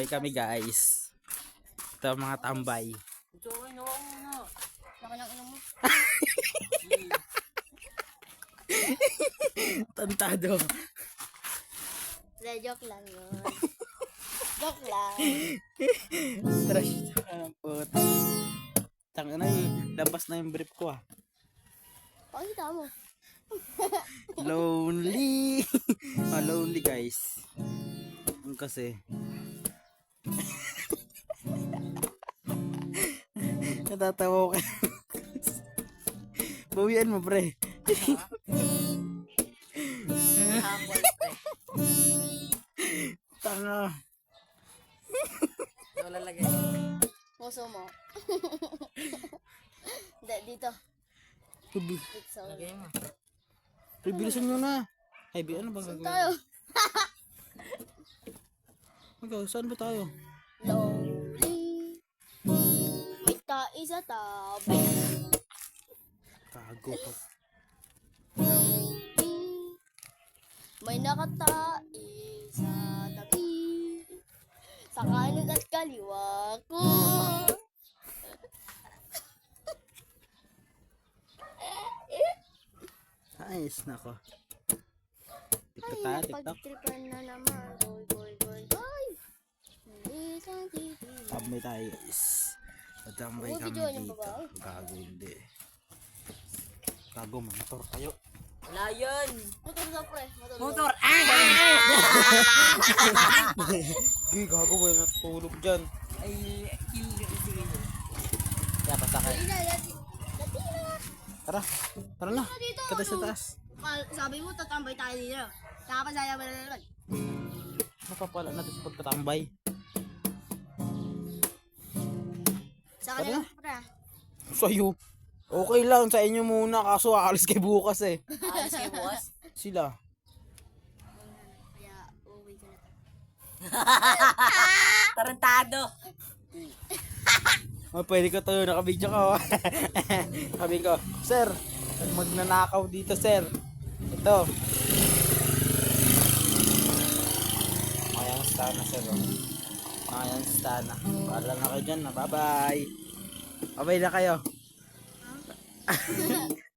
Tambay kami guys. Ito mga tambay. Tantado. Joke lang yun. Joke lang. Trash. Anong puta. Tanga na yung labas na yung brief ko ah. Pakita mo. Lonely. Lonely guys. Ang kasi. Natatawa ko. Bawian mo pre. Tanga. Wala lagay. Puso mo. Hindi, dito. Dito sa ulo. Lagay mo. Pre, bilisan nyo na. Ay, ano ba Saan gagawin? tayo? Ikaw, saan ba tayo? Lonely. May tae sa tabi. Kago pa. Lonely. May nakatae sa tabi. Sa kanan at kaliwa ko. Ayos na ko. TikTok tayo, TikTok. Pagtripan na naman. Goy, goy, goy, goy. Hindi sa TV. Tambay tayo guys. Patambay Oo, kami video niyo dito. ba ba? Gago hindi. Gago, motor kayo. Wala yun. Motor na pre. Motor. Gigi, gago ba yung natulog dyan? Ay, kill yung sige nyo. Kaya pasakay. Ina, lati na. Tara, tara na. Dito, Kita sa taas. Sabi mo, tatambay tayo dito. Nakapasaya mo na naman. Napapala natin sa pagtatambay. Sa Tara kanila, na. pre. Sa'yo. Okay lang, sa inyo muna. Kaso aalis kay bukas eh. Alis kayo bukas. Sila. Kaya, uuwi ko na to. Tarantado. Oh, pwede ko to, nakabidyo ka. Oh. Sabi ko, sir, magnanakaw dito, sir. Ito. Mayang stana, sir. Oh. Mayang stana. Paalam na kayo dyan. Bye-bye. Bye-bye na kayo.